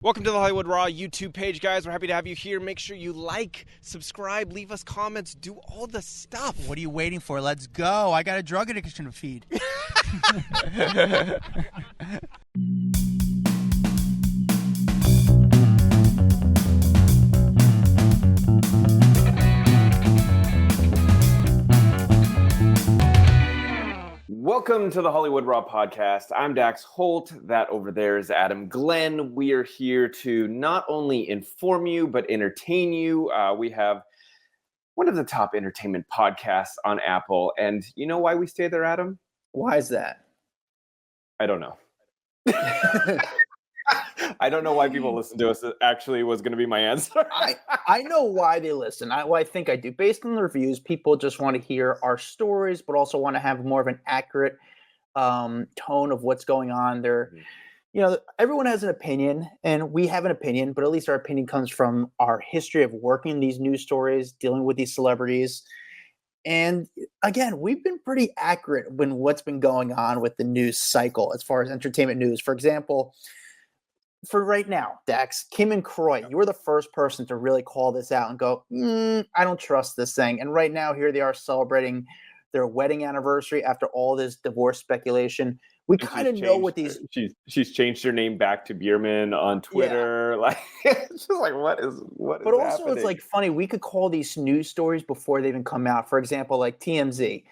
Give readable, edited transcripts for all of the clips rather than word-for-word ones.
Welcome to the Hollywood Raw YouTube page, guys. We're happy to have you here. Make sure you like, subscribe, leave us comments, do all the stuff. What are you waiting for? Let's go. I got a drug addiction to feed. Welcome to the Hollywood Raw podcast. I'm Dax Holt. That over there is Adam Glyn. We are here to not only inform you, but entertain you. We have one of the top entertainment podcasts on Apple. And you know why we stay there, Adam? Why is that? I don't know. I don't know why people listen to us. It actually was going to be my answer. I know why they listen. I think I do. Based on the reviews, people just want to hear our stories, but also want to have more of an accurate tone of what's going on there. You know, everyone has an opinion, and we have an opinion, but at least our opinion comes from our history of working these news stories, dealing with these celebrities. And again, we've been pretty accurate when what's been going on with the news cycle as far as entertainment news. For example, for right now, Dax, Kim and Croy, you were the first person to really call this out and go, I don't trust this thing. And right now, here they are celebrating their wedding anniversary after all this divorce speculation. We kind of know what these... She's changed her name back to Bierman on Twitter. Yeah. Like, it's just like, what is But also, happening? It's like funny. We could call these news stories before they even come out. For example, like TMZ.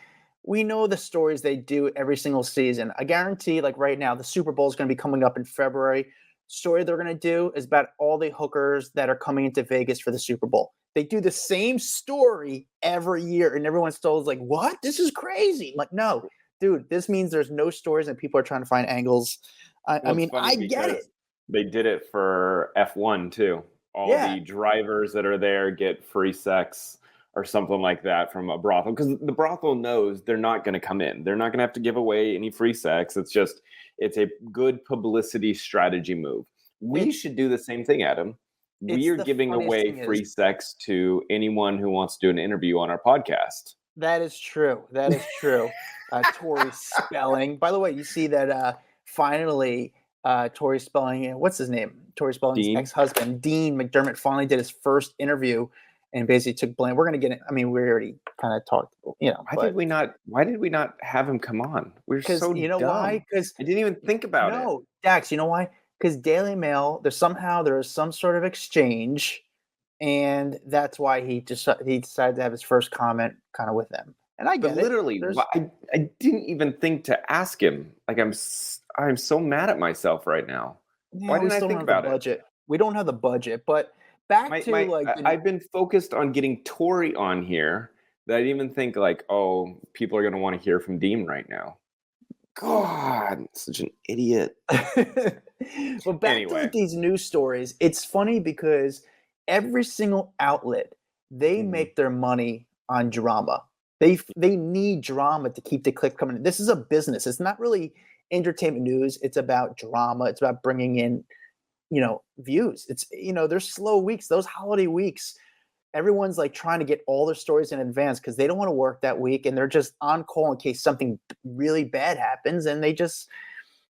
We know the stories they do every single season. I guarantee, like right now, the Super Bowl is going to be coming up in February. Story they're going to do is about all the hookers that are coming into Vegas for the Super Bowl. They do the same story every year, and everyone still is like, what? This is crazy. I'm like, no, dude, this means there's no stories and people are trying to find angles. I mean, I get it. They did it for F1 too. All the drivers that are there get free sex or something like that from a brothel, because the brothel knows they're not going to come in. They're not going to have to give away any free sex. It's a good publicity strategy move. We should do the same thing, Adam. We are giving away free sex to anyone who wants to do an interview on our podcast. That is true. That is true. Tori Spelling. By the way, you see that finally Tori Spelling, what's his name? Tori Spelling's ex-husband, Dean McDermott, finally did his first interview and basically took blame. We're going to get it. I mean, we already kind of talked, you know. Why did we not have him come on? We're so you know dumb. Why? Because I didn't even think about it. No, Dax, you know why? Because Daily Mail, there is some sort of exchange, and that's why he decided to have his first comment kind of with them. And I get it. Literally, I didn't even think to ask him. Like I'm so mad at myself right now. Yeah, why didn't I think about it? We don't have the budget, but I've been focused on getting Tori on here that I didn't even think like, oh, people are going to want to hear from Dean right now. God, such an idiot. Well, back to these news stories. It's funny because every single outlet, they make their money on drama. They need drama to keep the clicks coming. This is a business. It's not really entertainment news. It's about drama. It's about bringing in, views. It's, there's slow weeks, those holiday weeks. Everyone's like trying to get all their stories in advance because they don't want to work that week, and they're just on call in case something really bad happens. And they just,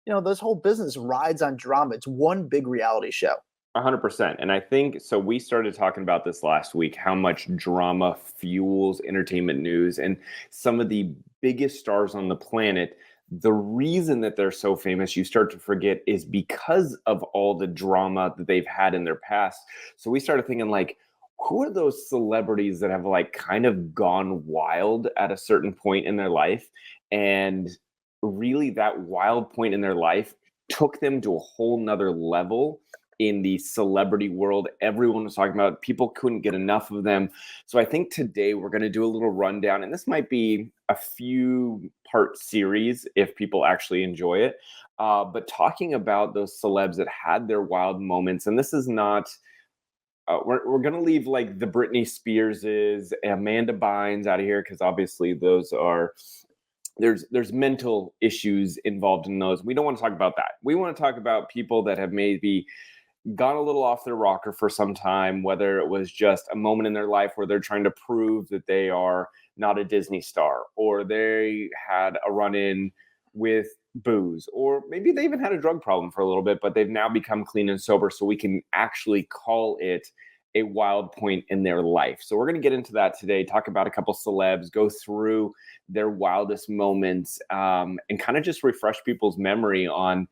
this whole business rides on drama. It's one big reality show. 100%. And I think, so we started talking about this last week, how much drama fuels entertainment news, and some of the biggest stars on the planet. The reason that they're so famous, you start to forget, is because of all the drama that they've had in their past. So we started thinking like, who are those celebrities that have like kind of gone wild at a certain point in their life? And really that wild point in their life took them to a whole nother level in the celebrity world. Everyone was talking about it. People couldn't get enough of them. So I think today we're going to do a little rundown, and this might be a few part series if people actually enjoy it. But talking about those celebs that had their wild moments, and this is not, we're going to leave like the Britney Spearses, Amanda Bynes out of here, because obviously those are, there's mental issues involved in those. We don't want to talk about that. We want to talk about people that have maybe gone a little off their rocker for some time, whether it was just a moment in their life where they're trying to prove that they are not a Disney star, or they had a run-in with booze, or maybe they even had a drug problem for a little bit, but they've now become clean and sober, so we can actually call it a wild point in their life. So we're going to get into that today, talk about a couple celebs, go through their wildest moments, and kind of just refresh people's memory on,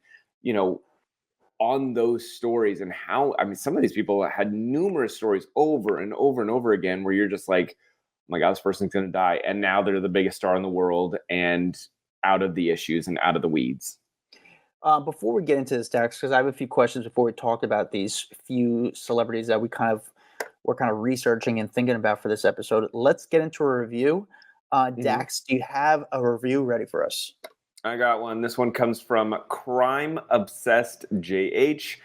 on those stories and how, some of these people had numerous stories over and over and over again where you're just like, oh my God, this person's going to die. And now they're the biggest star in the world and out of the issues and out of the weeds. Before we get into this, Dax, because I have a few questions before we talk about these few celebrities that we're kind of researching and thinking about for this episode. Let's get into a review. Dax, do you have a review ready for us? I got one. This one comes from Crime Obsessed JH.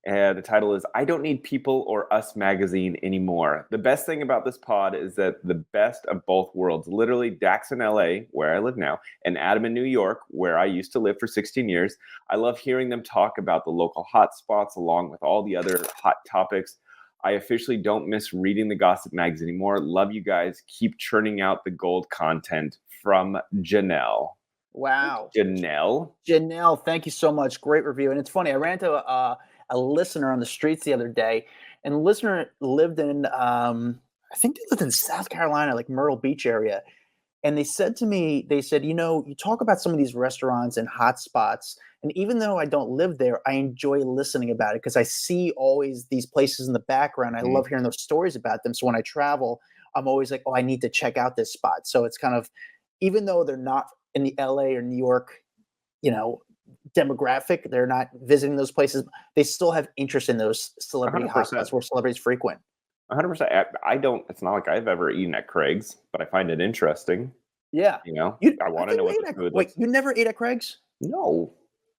The title is I Don't Need People or Us Magazine Anymore. The best thing about this pod is that the best of both worlds, literally Dax in LA, where I live now, and Adam in New York, where I used to live for 16 years. I love hearing them talk about the local hot spots along with all the other hot topics. I officially don't miss reading the gossip mags anymore. Love you guys. Keep churning out the gold content. From Janelle. Wow. Janelle, thank you so much. Great review. And it's funny, I ran into a listener on the streets the other day, and the listener lived in, I think they lived in South Carolina, like Myrtle Beach area. And they said to me, you talk about some of these restaurants and hot spots. And even though I don't live there, I enjoy listening about it because I see always these places in the background. I love hearing those stories about them. So when I travel, I'm always like, oh, I need to check out this spot. So it's kind of, even though they're not in the LA or New York, demographic, they're not visiting those places, they still have interest in those celebrity 100%. hotspots where celebrities frequent. 100%. It's not like I've ever eaten at Craig's, but I find it interesting. Yeah. I want to know what the food Wait, you never ate at Craig's? No.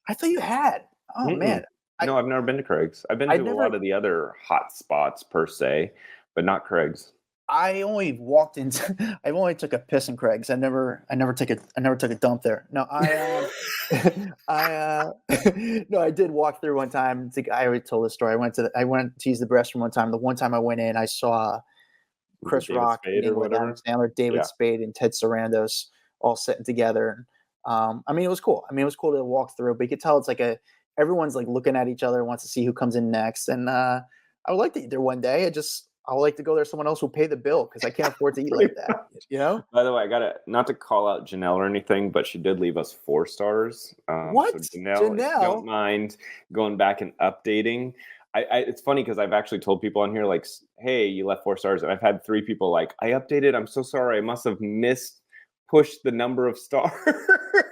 I thought you had. Oh, man. No, I've never been to Craig's. I've been to a lot of the other hot spots per se, but not Craig's. I only took a piss in Craig's. I never took a dump there. No, I did walk through one time. I already told this story. I went to use the restroom one time. The one time I went in, I saw Chris Rock, Adam Sandler, David Spade, and Ted Sarandos all sitting together. It was cool. It was cool to walk through, but you could tell it's like everyone's like looking at each other, wants to see who comes in next. And I would like to eat there one day. I would like to go there. Someone else will pay the bill because I can't afford to eat like that. By the way, I gotta not to call out Janelle or anything, but she did leave us 4 stars. What? So Janelle, if you don't mind going back and updating. It's funny because I've actually told people on here like, hey, you left 4 stars, and I've had 3 people like, I updated. I'm so sorry. I must have pushed the number of stars.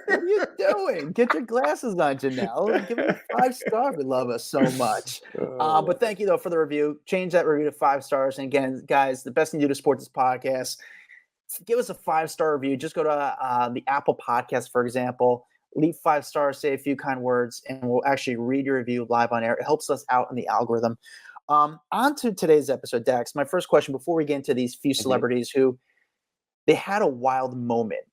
What are you doing? Get your glasses on, Janelle. Give me 5 stars. We love us so much. But thank you, though, for the review. Change that review to 5 stars. And again, guys, the best thing to do to support this podcast, give us a 5-star review. Just go to the Apple Podcast, for example. Leave 5 stars, say a few kind words, and we'll actually read your review live on air. It helps us out in the algorithm. On to today's episode, Dax. My first question before we get into these few celebrities who they had a wild moment.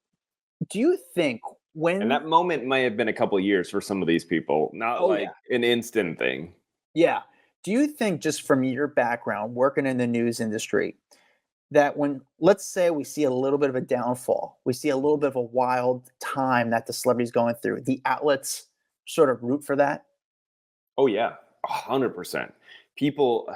Do you think and that moment might have been a couple of years for some of these people, not an instant thing. Yeah. Do you think, just from your background working in the news industry, that when, let's say, we see a little bit of a downfall, we see a little bit of a wild time that the celebrity's going through, the outlets sort of root for that? Oh yeah, 100%. People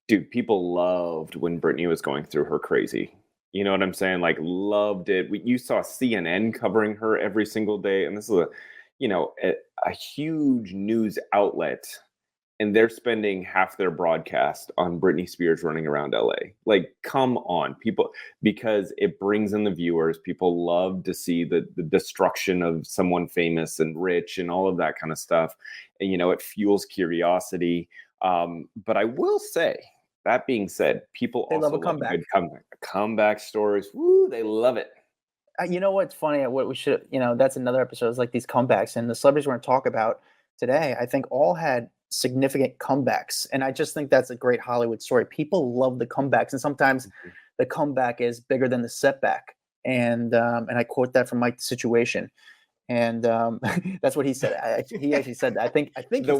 loved when Britney was going through her crazy. You know what I'm saying? Like, loved it. You saw CNN covering her every single day. And this is a huge news outlet. And they're spending half their broadcast on Britney Spears running around LA. Like, come on, people, because it brings in the viewers. People love to see the destruction of someone famous and rich and all of that kind of stuff. And, it fuels curiosity. But I will say, that being said, people also love a good comeback stories. Woo, they love it. You know what's funny? What we should, that's another episode. It's like these comebacks, and the celebrities we're going to talk about today, I think all had significant comebacks, and I just think that's a great Hollywood story. People love the comebacks, and sometimes the comeback is bigger than the setback. And I quote that from Mike The Situation. And that's what he said. He actually said that. I think the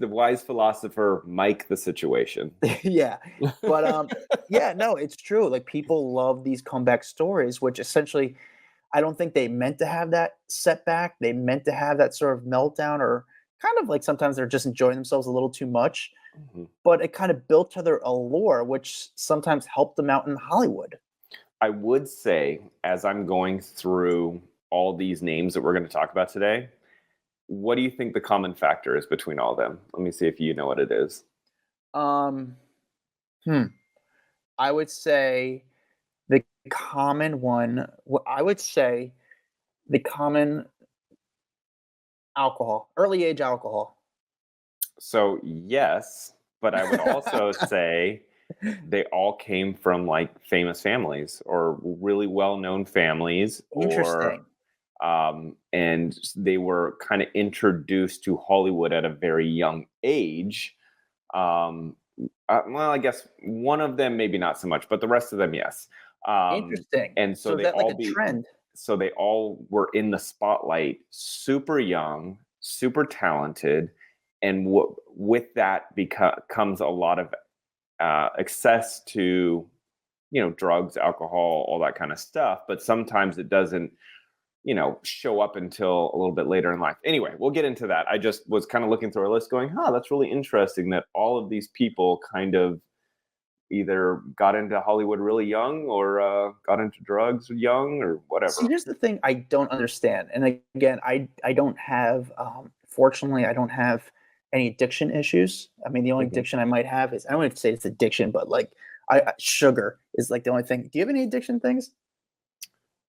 wise philosopher Mike The Situation. Yeah, but no, it's true. Like, people love these comeback stories, which essentially, I don't think they meant to have that setback. They meant to have that sort of meltdown, or kind of like sometimes they're just enjoying themselves a little too much. But it kind of built to their allure, which sometimes helped them out in Hollywood. I would say, as I'm going through all these names that we're going to talk about today, what do you think the common factor is between all of them? Let me see if you know what it is. I would say the common one. I would say the common alcohol, early age alcohol. So yes, but I would also say they all came from like famous families or really well-known families, Interesting. and they were kind of introduced to Hollywood at a very young age. Well, I guess one of them maybe not so much, but the rest of them, yes. Interesting. And so is they that all like a trend? So they all were in the spotlight, super young, super talented, and with that comes a lot of access to, drugs, alcohol, all that kind of stuff. But sometimes it doesn't, show up until a little bit later in life. Anyway, we'll get into that. I just was kind of looking through our list going, that's really interesting that all of these people kind of either got into Hollywood really young or got into drugs young or whatever. See, here's the thing I don't understand. And again, I don't have, fortunately, I don't have any addiction issues. I mean, the only addiction I might have is, I don't even say it's addiction, but like sugar is like the only thing. Do you have any addiction things?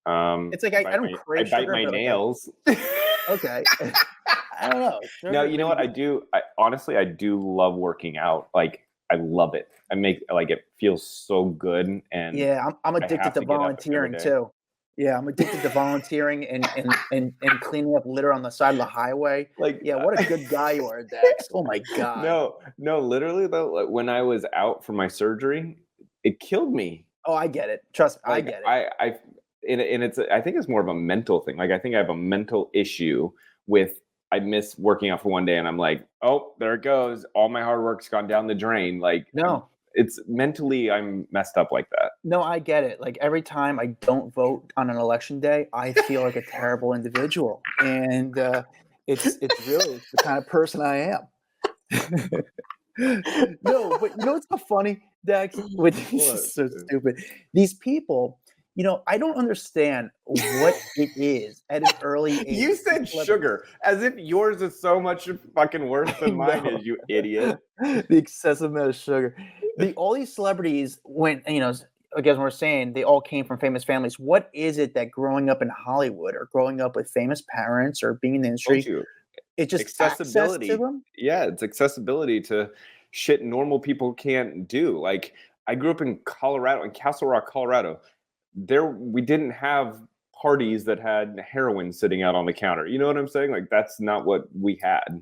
It's like I don't crave sugar. I bite my nails. Okay. I don't know. No, you know what? I do. Honestly, I do love working out. Like, I love it. I make like it feels so good. And yeah, I'm addicted to volunteering too. Yeah, I'm addicted to volunteering and cleaning up litter on the side of the highway. Like, yeah, what a good guy you are, Dex. Oh my God. No, literally though, like, when I was out for my surgery, it killed me. Oh, I get it. Trust me, like, I get it. I think it's more of a mental thing. Like, I think I have a mental issue with, I miss working out for one day and I'm like, oh, there it goes. All my hard work's gone down the drain. Like, no. It's mentally, I'm messed up like that. No, I get it. Like, every time I don't vote on an election day, I feel like a terrible individual. And it's really the kind of person I am. No, but you know what's so funny, Dex? This is so stupid. These people, I don't understand what it is at an early age. You said sugar, as if yours is so much fucking worse than mine is, you idiot. The excessive amount of sugar. All these celebrities, when, again, we're saying they all came from famous families. What is it that growing up in Hollywood or growing up with famous parents or being in the industry, it's just accessibility to them? Yeah, it's accessibility to shit normal people can't do. Like, I grew up in Colorado, in Castle Rock, Colorado. We didn't have parties that had heroin sitting out on the counter. You know what I'm saying? Like, that's not what we had.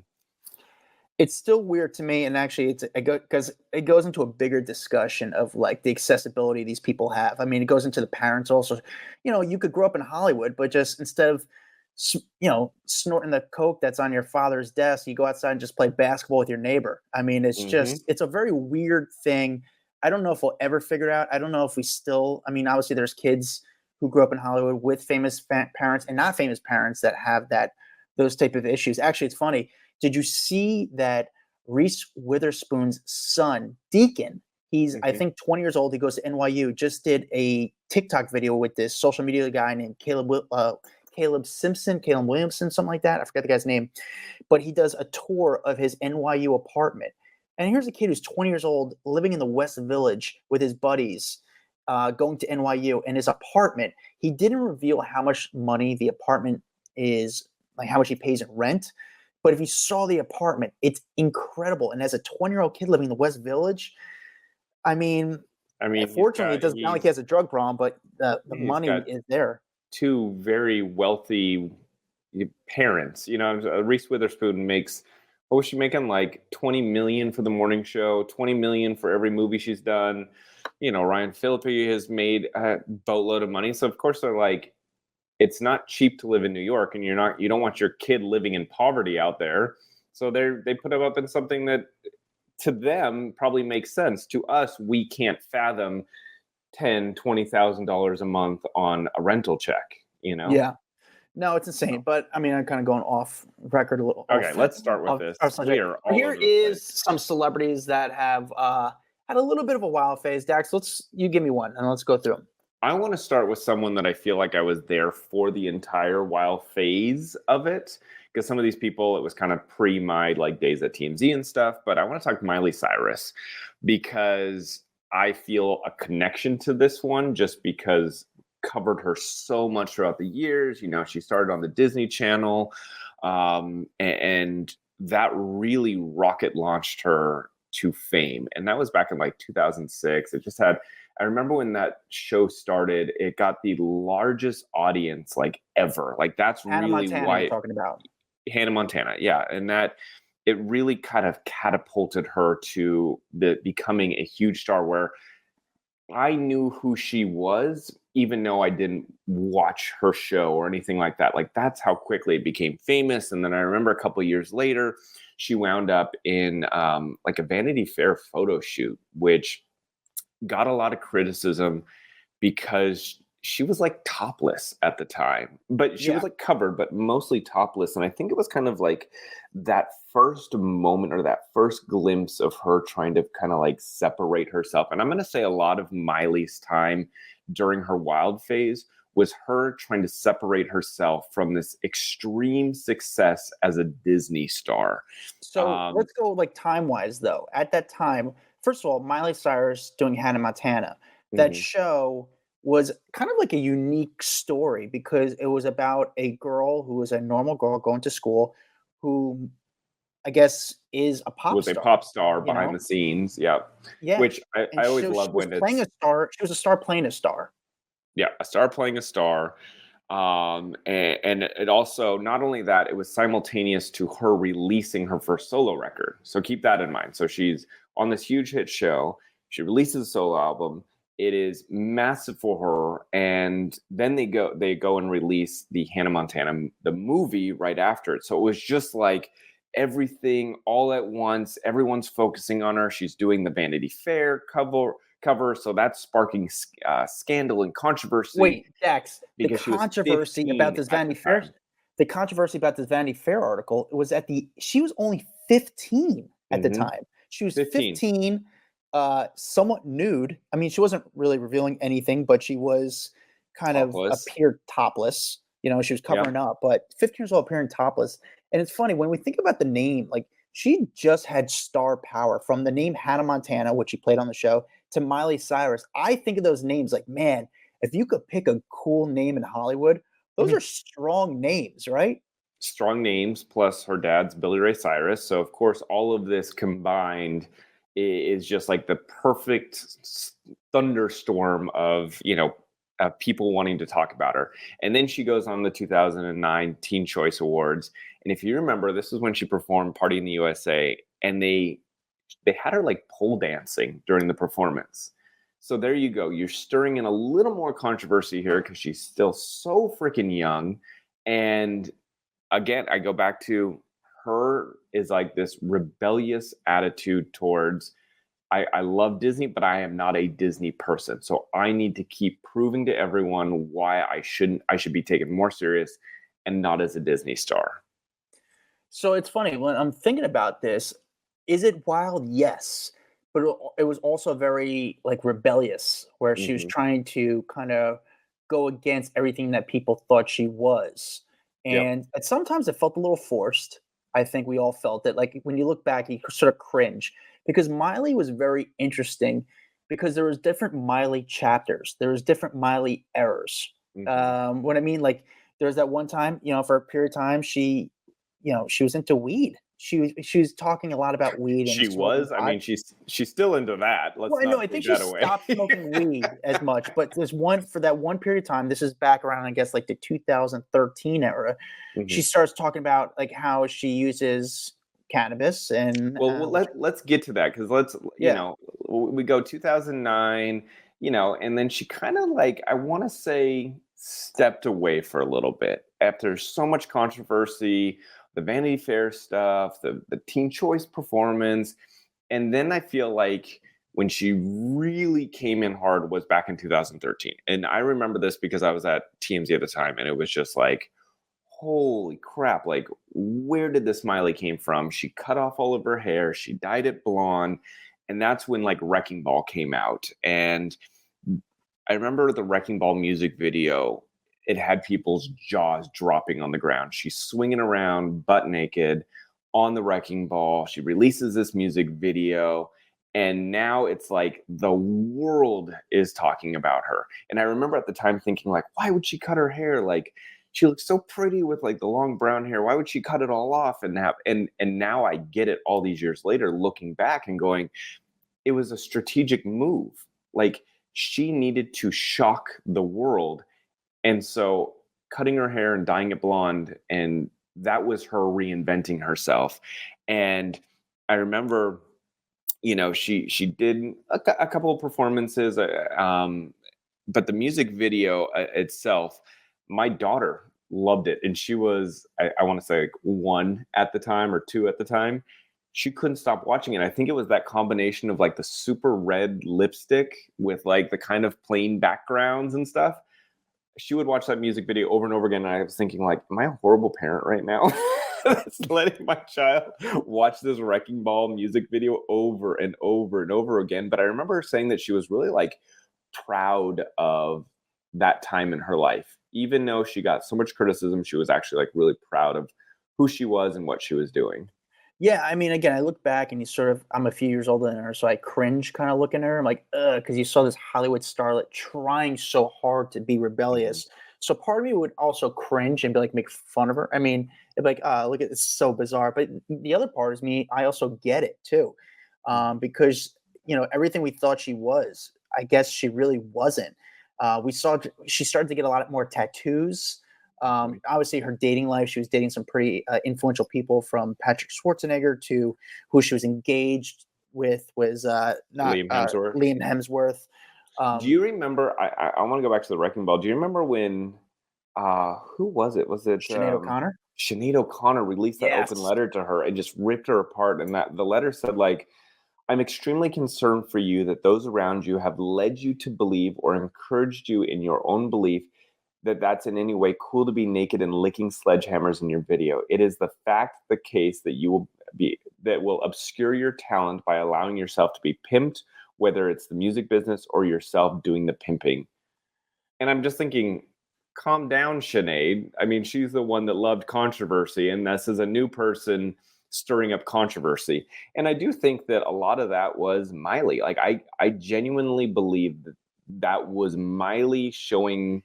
It's still weird to me, and actually, because it goes into a bigger discussion of like the accessibility these people have. I mean, it goes into the parents also. You could grow up in Hollywood, but just instead of snorting the coke that's on your father's desk, you go outside and just play basketball with your neighbor. I mean, it's just, it's a very weird thing. I don't know if we'll ever figure it out. I don't know if we still, I mean, obviously there's kids who grew up in Hollywood with famous parents and not famous parents that have those type of issues. Actually, it's funny. Did you see that Reese Witherspoon's son, Deacon, he's, I think, 20 years old. He goes to NYU, just did a TikTok video with this social media guy named Caleb Williamson, something like that. I forgot the guy's name. But he does a tour of his NYU apartment. And here's a kid who's 20 years old, living in the West Village with his buddies, going to NYU. And his apartment, he didn't reveal how much money the apartment is, like how much he pays in rent. But if you saw the apartment, it's incredible. And as a 20-year-old kid living in the West Village, I mean, unfortunately, it doesn't sound like he has a drug problem, but the money is there. Two very wealthy parents. Reese Witherspoon makes, what was she making? Like $20 million for the morning show, $20 million for every movie she's done. Ryan Phillippe has made a boatload of money. So of course they're like, it's not cheap to live in New York, and you don't want your kid living in poverty out there. So they put them up in something that to them probably makes sense. To us, we can't fathom $10,000, $20,000 a month on a rental check. Yeah. No, it's insane. But I mean, I'm kind of going off record a little. Okay, let's start with this. We are all Here over the is place. some celebrities that have had a little bit of a wild phase. Dax, you give me one and let's go through them. I want to start with someone that I feel like I was there for the entire wild phase of it. Because some of these people, it was kind of pre my like days at TMZ and stuff. But I want to talk to Miley Cyrus because I feel a connection to this one just because covered her so much throughout the years. She started on the Disney Channel, and that really rocket launched her to fame. And that was back in like 2006. I remember when that show started, it got the largest audience like ever. Like that's Hannah really Montana why you're talking about. Hannah Montana. Yeah. And that it really kind of catapulted her to becoming a huge star where I knew who she was, even though I didn't watch her show or anything like that. Like that's how quickly it became famous. And then I remember a couple of years later, she wound up in like a Vanity Fair photo shoot, which got a lot of criticism because she was like topless at the time, but she was like covered, but mostly topless. And I think it was kind of like that first moment or that first glimpse of her trying to kind of like separate herself. And I'm going to say a lot of Miley's time during her wild phase was her trying to separate herself from this extreme success as a Disney star. So let's go like time-wise though. At that time, first of all, Miley Cyrus doing Hannah Montana, that show was kind of like a unique story because it was about a girl who was a normal girl going to school who I guess is a pop was star. a pop star behind the scenes. Yeah. Which I always love when it's playing a star. She was a star playing a star. Yeah. A star playing a star. And it also, not only that, it was simultaneous to her releasing her first solo record. So keep that in mind. So she's on this huge hit show. She releases a solo album. It is massive for her, and then they go and release the Hannah Montana, the movie, right after it. So it was just like everything all at once. Everyone's focusing on her. She's doing the Vanity Fair cover, so that's sparking scandal and controversy. Wait, Dax, the controversy about this Vanity Fair article was she was only 15 at the time. She was 15. Somewhat nude. I mean, she wasn't really revealing anything, but she was kind of appeared topless. She was covering up, but 15 years old appearing topless. And it's funny when we think about the name, like she just had star power from the name Hannah Montana, which she played on the show, to Miley Cyrus. I think of those names like, man, if you could pick a cool name in Hollywood, those are strong names, right? Strong names, plus her dad's Billy Ray Cyrus. So, of course, all of this combined is just like the perfect thunderstorm of, people wanting to talk about her. And then she goes on the 2009 Teen Choice Awards. And if you remember, this is when she performed Party in the USA, and they had her like pole dancing during the performance. So there you go. You're stirring in a little more controversy here because she's still so freaking young. And again, I go back to her is like this rebellious attitude towards, I love Disney, but I am not a Disney person. So I need to keep proving to everyone why I should be taken more serious and not as a Disney star. So it's funny when I'm thinking about this, is it wild? Yes. But it was also very like rebellious where she was trying to kind of go against everything that people thought she was. And sometimes it felt a little forced. I think we all felt it. Like when you look back, you sort of cringe because Miley was very interesting because there was different Miley chapters. There was different Miley eras. What I mean, like there was that one time, for a period of time, she was into weed. She was talking a lot about weed. And she was. I mean, she's still into that. I think she stopped smoking weed as much. But there's for that one period of time. This is back around, I guess, like the 2013 era. She starts talking about like how she uses cannabis and. Well, let's get to that because we go 2009. And then she kind of like I want to say stepped away for a little bit after so much controversy. The Vanity Fair stuff, the Teen Choice performance. And then I feel like when she really came in hard was back in 2013. And I remember this because I was at TMZ at the time, and it was just like, holy crap, like, where did this Miley came from? She cut off all of her hair, she dyed it blonde, and that's when like Wrecking Ball came out. And I remember the Wrecking Ball music video, it had people's jaws dropping on the ground. She's swinging around butt naked on the Wrecking Ball. She releases this music video, and now it's like the world is talking about her. And I remember at the time thinking, like, why would she cut her hair? Like, she looks so pretty with like the long brown hair. Why would she cut it all off? And now I get it all these years later, looking back and going, it was a strategic move. Like, she needed to shock the world. And so cutting her hair and dyeing it blonde, and that was her reinventing herself. And I remember, she did a couple of performances, but the music video itself, my daughter loved it. And she was, I want to say, like 1 at the time or 2 at the time. She couldn't stop watching it. I think it was that combination of like the super red lipstick with like the kind of plain backgrounds and stuff. She would watch that music video over and over again. And I was thinking, like, am I a horrible parent right now? That's letting my child watch this Wrecking Ball music video over and over and over again. But I remember her saying that she was really like proud of that time in her life. Even though she got so much criticism, she was actually like really proud of who she was and what she was doing. Yeah, I mean, again, I look back and I'm a few years older than her, so I cringe kind of looking at her. I'm like, ugh, because you saw this Hollywood starlet trying so hard to be rebellious. So part of me would also cringe and be like, make fun of her. I mean, it'd be like, look at this, so bizarre. But the other part is me, I also get it too. Because, everything we thought she was, I guess she really wasn't. We saw she started to get a lot more tattoos. Obviously her dating life, she was dating some pretty influential people, from Patrick Schwarzenegger to who she was engaged with was Liam Hemsworth. Do you remember, I want to go back to the Wrecking Ball. Do you remember when, who was it? Was it Sinead O'Connor? Sinead O'Connor released that open letter to her and just ripped her apart. And that the letter said, like, I'm extremely concerned for you that those around you have led you to believe or encouraged you in your own belief that that's in any way cool to be naked and licking sledgehammers in your video. It is the case that will obscure your talent by allowing yourself to be pimped, whether it's the music business or yourself doing the pimping. And I'm just thinking, calm down, Sinead. I mean, she's the one that loved controversy, and this is a new person stirring up controversy. And I do think that a lot of that was Miley. Like, I genuinely believe that was Miley showing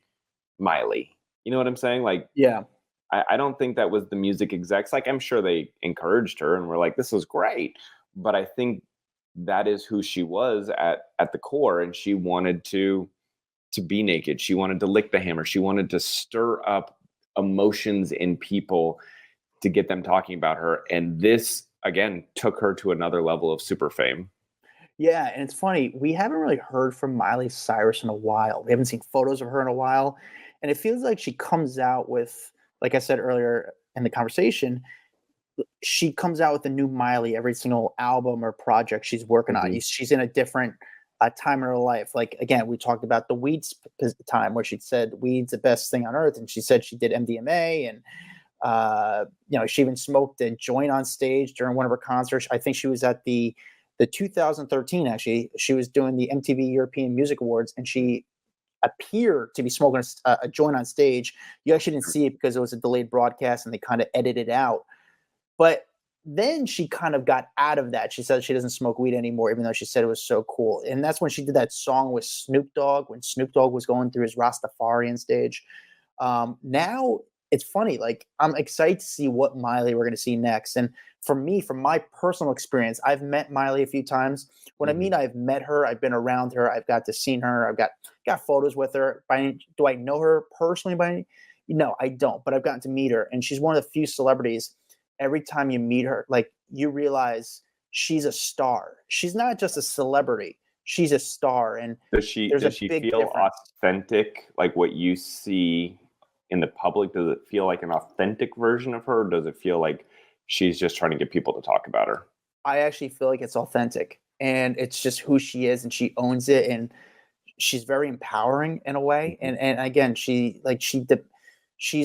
Miley. You know what I'm saying? Like, yeah. I don't think that was the music execs. Like, I'm sure they encouraged her and were like, this is great. But I think that is who she was at the core. And she wanted to be naked. She wanted to lick the hammer. She wanted to stir up emotions in people to get them talking about her. And this, again, took her to another level of super fame. Yeah, and it's funny, we haven't really heard from Miley Cyrus in a while. We haven't seen photos of her in a while. And it feels like she comes out with, like I said earlier in the conversation, she comes out with a new Miley every single album or project she's working on. She's in a different time in her life. Like, again, we talked about the weed time where she said weed's the best thing on earth. And she said she did MDMA, and she even smoked a joint on stage during one of her concerts. I think she was at the 2013, actually. She was doing the MTV European Music Awards, and she appeared to be smoking a joint on stage. You actually didn't see it because it was a delayed broadcast and they kind of edited it out. But then she kind of got out of that. She said she doesn't smoke weed anymore, even though she said it was so cool. And that's when she did that song with Snoop Dogg, when Snoop Dogg was going through his Rastafarian stage. Now it's funny. Like, I'm excited to see what Miley we're going to see next. And for me, from my personal experience, I've met Miley a few times. When I mean I've met her, I've been around her, I've got to see her, I've got photos with her. Do I know her personally? No, I don't. But I've gotten to meet her, and she's one of the few celebrities. Every time you meet her, like, you realize she's a star. She's not just a celebrity; she's a star. And does she feel authentic, like what you see in the public? Does it feel like an authentic version of her? Or does it feel like she's just trying to get people to talk about her? I actually feel like it's authentic. and it's just who she is, and she owns it, and she's very empowering in a way. And again, she's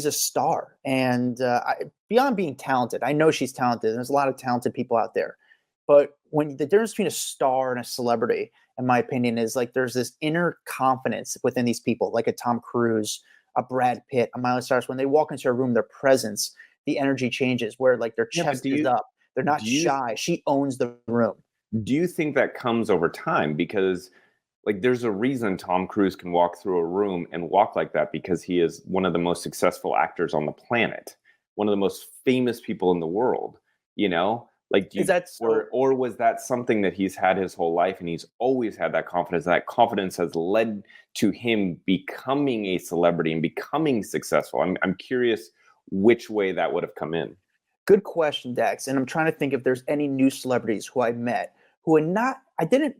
a star, and beyond being talented, I know she's talented. There's a lot of talented people out there, but when the difference between a star and a celebrity, in my opinion, is like there's this inner confidence within these people, like a Tom Cruise, a Brad Pitt, a Miley Cyrus. When they walk into a room, their presence, the energy changes, where like their chest is up. They're not shy. She owns the room. Do you think that comes over time? Because like there's a reason Tom Cruise can walk through a room and walk like that, because he is one of the most successful actors on the planet, one of the most famous people in the world, you know? Like, or was that something that he's had his whole life, and he's always had that confidence? That confidence has led to him becoming a celebrity and becoming successful. I'm curious which way that would have come in. Good question, Dax. And I'm trying to think if there's any new celebrities who I met who are not, they're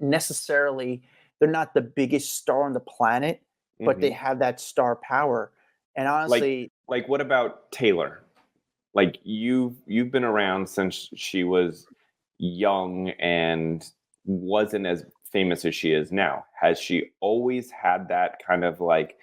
not the biggest star on the planet, but they have that star power. And honestly, like what about Taylor? Like you've been around since she was young and wasn't as famous as she is now. Has she always had that kind of like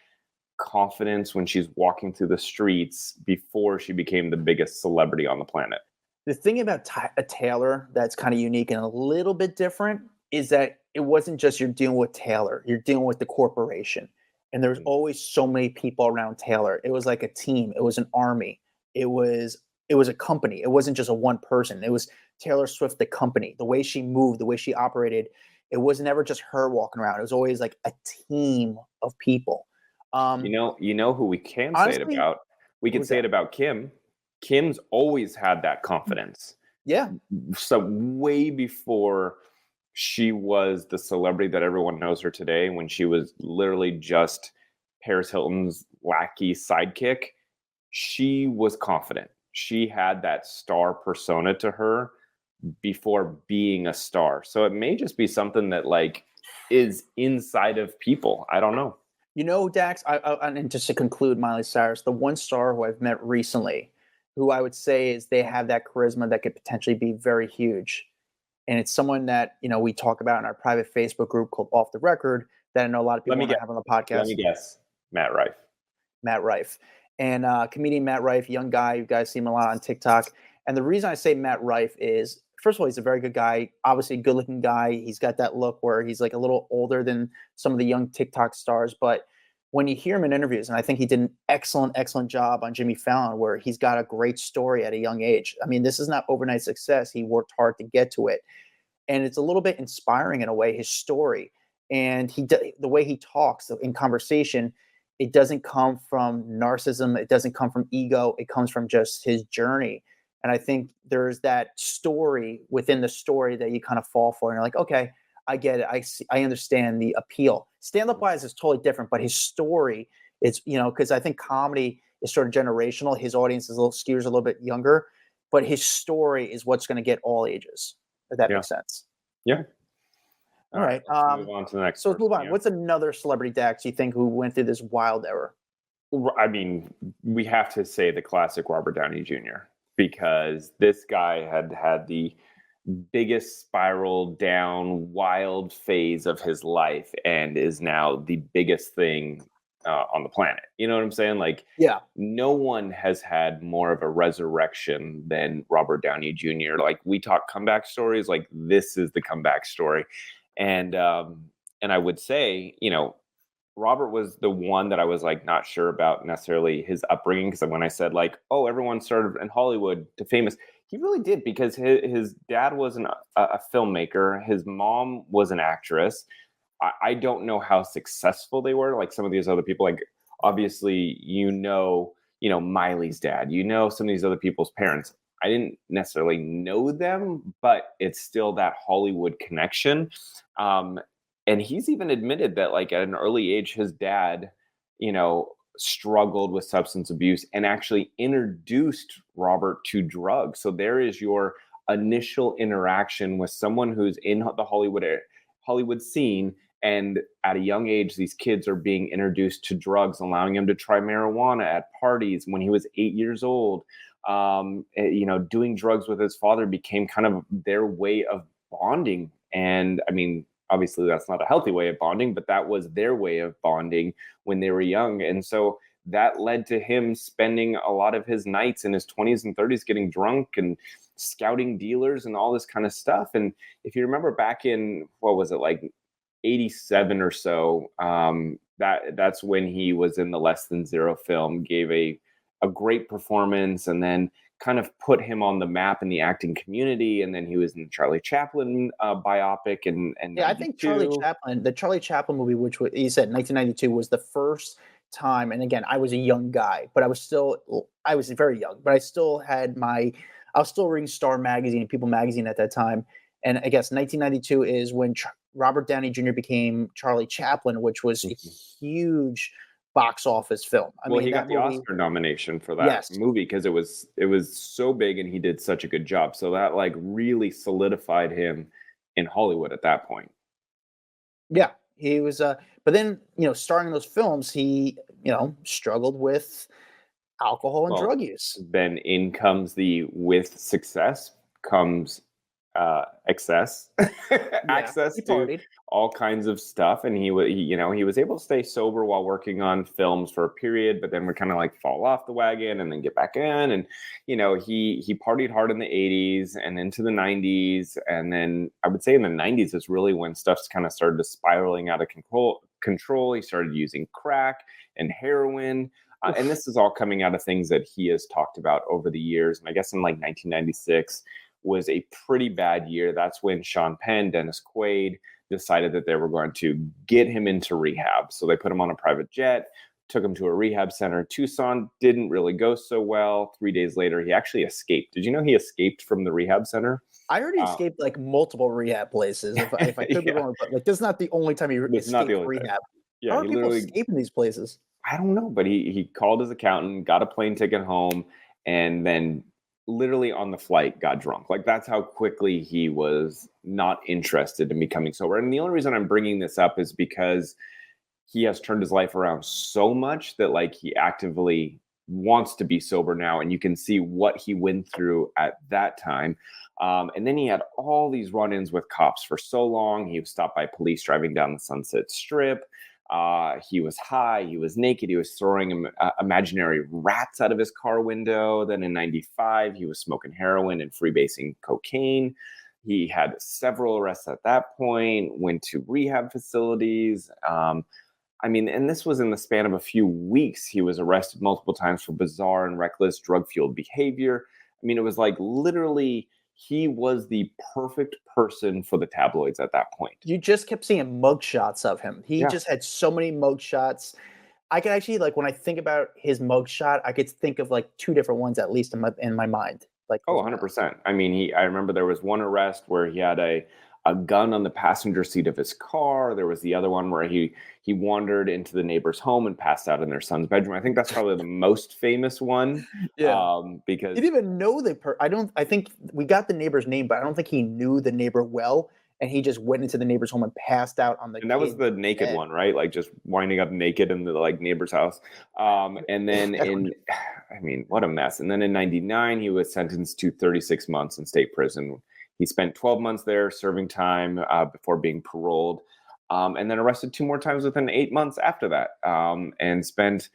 confidence when she's walking through the streets before she became the biggest celebrity on the planet? The thing about Taylor that's kind of unique and a little bit different is that it wasn't just you're dealing with Taylor, you're dealing with the corporation. And there's always so many people around Taylor. It was like a team. It was an army. It was a company. It wasn't just a one person. It was Taylor Swift, the company, the way she moved, the way she operated. It was never just her walking around. It was always like a team of people. You know who we can say it about? We can say it about Kim. Kim's always had that confidence. Yeah. So way before she was the celebrity that everyone knows her today, when she was literally just Paris Hilton's lackey sidekick, she was confident. She had that star persona to her before being a star. So it may just be something that like is inside of people. I don't know. You know, Dax, and just to conclude, Miley Cyrus, the one star who I've met recently, who I would say is they have that charisma that could potentially be very huge. And it's someone that, we talk about in our private Facebook group called Off the Record that I know a lot of people want to have on the podcast. Let me guess. Matt Rife. And comedian Matt Rife, young guy. You guys see him a lot on TikTok. And the reason I say Matt Rife is, first of all, he's a very good guy, obviously a good looking guy. He's got that look where he's like a little older than some of the young TikTok stars. But when you hear him in interviews, and I think he did an excellent job on Jimmy Fallon, where he's got a great story at a young age. I mean, this is not overnight success. He worked hard to get to it. And it's a little bit inspiring in a way, his story. And the way he talks in conversation, it doesn't come from narcissism. It doesn't come from ego. It comes from just his journey. And I think there's that story within the story that you kind of fall for. And you're like, okay, I get it. I understand the appeal. Stand-up wise is totally different, but his story is, because I think comedy is sort of generational. His audience is skews a little bit younger, but his story is what's going to get all ages, if that makes sense. Yeah. All right. Let's move on to the next. So let's move on. Yeah. What's another celebrity, Dax, you think, who went through this wild era? I mean, we have to say the classic Robert Downey Jr., because this guy had the biggest spiral down wild phase of his life and is now the biggest thing on the planet. You know what I'm saying? Like, yeah, no one has had more of a resurrection than Robert Downey Jr. Like, we talk comeback stories, like this is the comeback story. And I would say, Robert was the one that I was like not sure about necessarily his upbringing, because when I said like, oh, everyone started in Hollywood to famous, he really did, because his dad was a filmmaker, his mom was an actress. I don't know how successful they were, like some of these other people. Like obviously, Miley's dad, some of these other people's parents. I didn't necessarily know them, but it's still that Hollywood connection. And he's even admitted that like at an early age, his dad, struggled with substance abuse and actually introduced Robert to drugs. So there is your initial interaction with someone who's in the Hollywood scene. And at a young age, these kids are being introduced to drugs, allowing him to try marijuana at parties when he was 8 years old. Doing drugs with his father became kind of their way of bonding. And I mean, obviously that's not a healthy way of bonding, but that was their way of bonding when they were young. And so that led to him spending a lot of his nights in his 20s and 30s getting drunk and scouting dealers and all this kind of stuff. And if you remember back in, what was it, like 87 or so, that's when he was in the Less Than Zero film, gave a great performance, and then kind of put him on the map in the acting community. And then he was in the Charlie Chaplin biopic. And yeah, I think the Charlie Chaplin movie, which he said 1992, was the first time. And again, I was a young guy, but I was very young, but I was still reading Star Magazine, People Magazine at that time. And I guess 1992 is when Robert Downey Jr. became Charlie Chaplin, which was a huge box office film. I mean, he got the Oscar nomination for that movie because it was so big and he did such a good job. So that like really solidified him in Hollywood at that point. Yeah, he was. But then, starring in those films, he, struggled with alcohol and drug use. Then in comes with success comes access to all kinds of stuff, and he was able to stay sober while working on films for a period, but then would kind of like fall off the wagon and then get back in. And he partied hard in the 80s and into the 90s, and then I would say in the 90s is really when stuff's kind of started to spiraling out of control. He started using crack and heroin. And this is all coming out of things that he has talked about over the years. And I guess in like 1996 was a pretty bad year. That's when Sean Penn, Dennis Quaid decided that they were going to get him into rehab. So they put him on a private jet, took him to a rehab center in Tucson. Didn't really go so well. 3 days later, he actually escaped. Did you know he escaped from the rehab center? I heard he escaped like multiple rehab places. If I could be wrong, but like this is not the only time he escaped rehab. Yeah, how are people escaping these places? I don't know, but he called his accountant, got a plane ticket home, and then literally on the flight got drunk. Like that's how quickly he was not interested in becoming sober. And the only reason I'm bringing this up is because he has turned his life around so much that like he actively wants to be sober now. And you can see what he went through at that time. And then he had all these run-ins with cops for so long. He was stopped by police driving down the Sunset Strip. He was high, he was naked, he was throwing imaginary rats out of his car window. Then in 95, he was smoking heroin and freebasing cocaine. He had several arrests at that point, went to rehab facilities. And this was in the span of a few weeks. He was arrested multiple times for bizarre and reckless drug-fueled behavior. I mean, it was like literally he was the perfect person for the tabloids at that point. You just kept seeing mugshots of him. He just had so many mugshots. I could actually, like, when I think about his mugshot, I could think of like two different ones at least in my mind. Like, 100%. I mean, I remember there was one arrest where he had a gun on the passenger seat of his car. There was the other one where he wandered into the neighbor's home and passed out in their son's bedroom. I think that's probably the most famous one. Yeah. Because he didn't even know I think we got the neighbor's name, but I don't think he knew the neighbor well. And he just went into the neighbor's home and passed out on the And that was the naked one, right? Like just winding up naked in the like neighbor's house. And then what a mess. And then in 99, he was sentenced to 36 months in state prison. He spent 12 months there serving time before being paroled, and then arrested 2 more times within 8 months after that, and spent,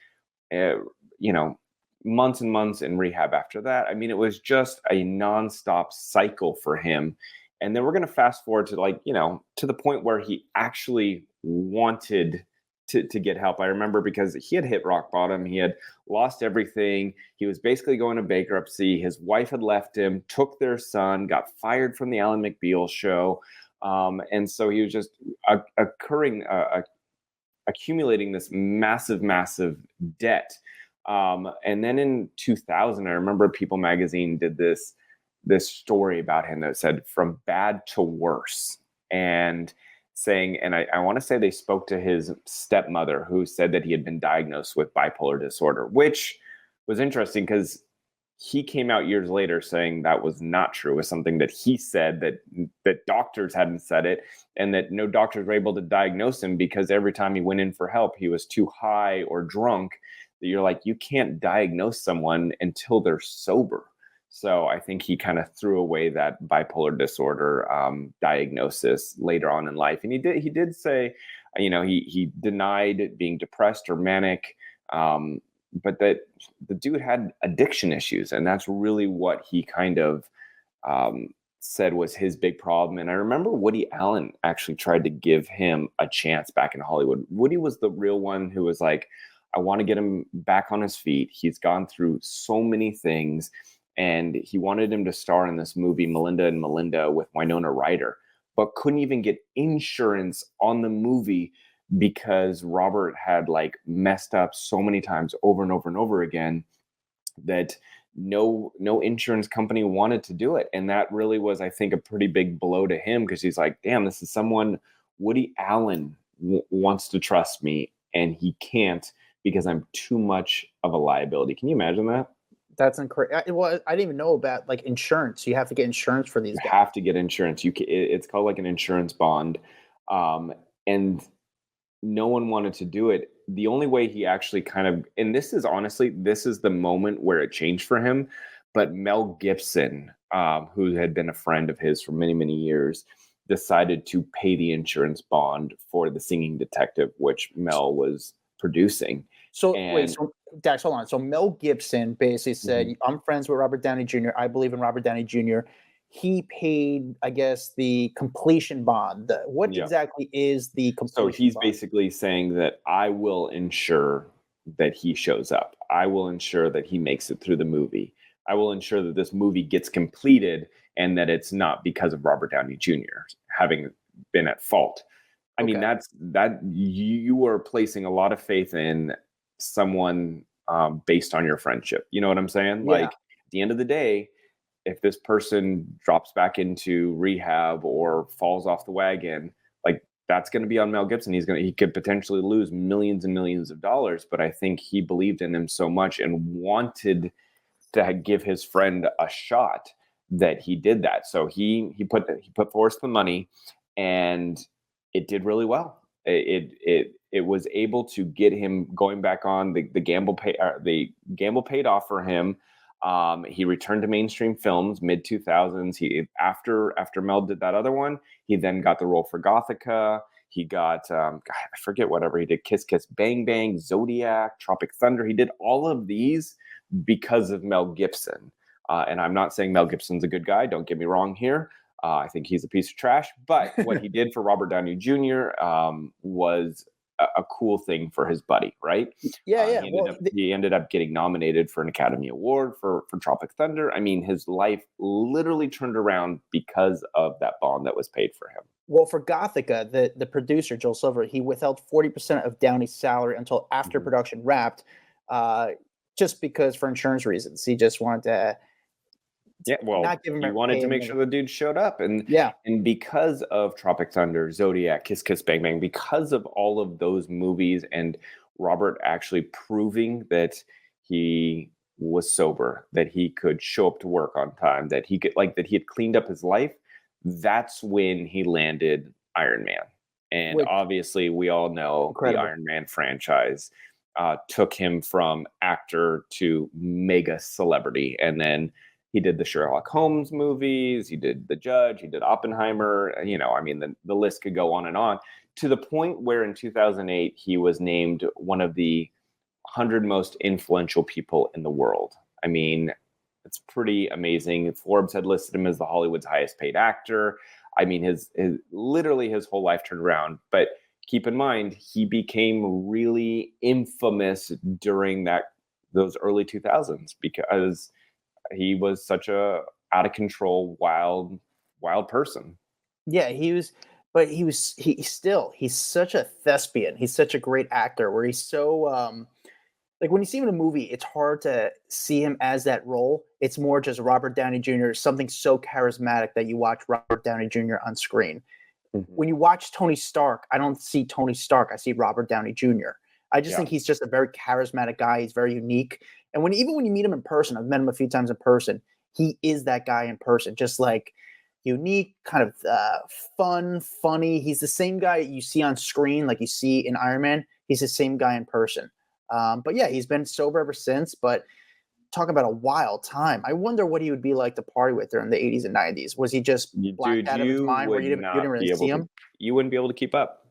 months and months in rehab after that. I mean, it was just a nonstop cycle for him. And then we're going to fast forward to to the point where he actually wanted to get help. I remember because he had hit rock bottom. He had lost everything. He was basically going to bankruptcy. His wife had left him, took their son, got fired from the Alan McBeal show. And so he was just accumulating this massive, massive debt. And then in 2000, I remember People Magazine did this story about him that said from bad to worse. And saying, and I want to say they spoke to his stepmother, who said that he had been diagnosed with bipolar disorder, which was interesting because he came out years later saying that was not true. It was something that he said that doctors hadn't said it, and that no doctors were able to diagnose him because every time he went in for help, he was too high or drunk. That you're like, you can't diagnose someone until they're sober. So I think he kind of threw away that bipolar disorder diagnosis later on in life. And he did say, he denied being depressed or manic, but that the dude had addiction issues. And that's really what he kind of said was his big problem. And I remember Woody Allen actually tried to give him a chance back in Hollywood. Woody was the real one who was like, I want to get him back on his feet. He's gone through so many things. And he wanted him to star in this movie, Melinda and Melinda, with Winona Ryder, but couldn't even get insurance on the movie because Robert had like messed up so many times over and over and over again that no insurance company wanted to do it. And that really was, I think, a pretty big blow to him, because he's like, damn, this is someone Woody Allen wants to trust me, and he can't because I'm too much of a liability. Can you imagine that? That's incredible. Well, I didn't even know about like insurance. You have to get insurance for these guys. You have to get insurance. It's called like an insurance bond. And no one wanted to do it. The only way he actually and this is the moment where it changed for him. But Mel Gibson, who had been a friend of his for many, many years, decided to pay the insurance bond for The Singing Detective, which Mel was producing. So Dax, hold on. So Mel Gibson basically said, I'm friends with Robert Downey Jr. I believe in Robert Downey Jr. He paid, I guess, the completion bond. What exactly is the completion bond? So he's basically saying that I will ensure that he shows up. I will ensure that he makes it through the movie. I will ensure that this movie gets completed and that it's not because of Robert Downey Jr. having been at fault. I mean, that you are placing a lot of faith in someone based on your friendship. You know what I'm saying? Yeah. Like, at the end of the day, if this person drops back into rehab or falls off the wagon, like, that's going to be on Mel Gibson. He could potentially lose millions and millions of dollars, but I think he believed in him so much and wanted to give his friend a shot that he did that. So he put forth the money, and it did really well. It was able to get him going back on. The gamble paid off for him. He returned to mainstream films mid 2000s. After Mel did that other one, he then got the role for Gothica. He got I forget whatever he did. Kiss Kiss Bang Bang, Zodiac, Tropic Thunder. He did all of these because of Mel Gibson. And I'm not saying Mel Gibson's a good guy. Don't get me wrong here. I think he's a piece of trash. But what he did for Robert Downey Jr. Was a cool thing for his buddy, right? Yeah. He ended up getting nominated for an Academy Award for Tropic Thunder. I mean, his life literally turned around because of that bond that was paid for him. Well, for Gothica, the producer, Joel Silver, he withheld 40% of Downey's salary until after production wrapped, just because for insurance reasons. He just wanted to not give him he wanted to make sure the dude showed up. And because of Tropic Thunder, Zodiac, Kiss Kiss Bang Bang, because of all of those movies and Robert actually proving that he was sober, that he could show up to work on time, that he had cleaned up his life, that's when he landed Iron Man. And obviously we all know the Iron Man franchise took him from actor to mega celebrity. And then he did the Sherlock Holmes movies. He did The Judge. He did Oppenheimer. I mean, the list could go on, to the point where in 2008, he was named one of the 100 most influential people in the world. I mean, it's pretty amazing. Forbes had listed him as the Hollywood's highest paid actor. I mean, his whole life turned around. But keep in mind, he became really infamous during those early 2000s because he was such a out of control, wild person. Yeah, he's such a thespian. He's such a great actor where he's so, like when you see him in a movie, it's hard to see him as that role. It's more just Robert Downey Jr., something so charismatic that you watch Robert Downey Jr. on screen. When you watch Tony Stark, I don't see Tony Stark. I see Robert Downey Jr. I just think he's just a very charismatic guy. He's very unique. And even when you meet him in person, I've met him a few times in person, he is that guy in person, just like unique, kind of fun, funny. He's the same guy you see on screen, like you see in Iron Man. He's the same guy in person. But yeah, he's been sober ever since. But talk about a wild time. I wonder what he would be like to party with during the 80s and 90s. Was he just blacked Dude, out of his you mind where would you didn't not really be able see to. him? You wouldn't be able to keep up.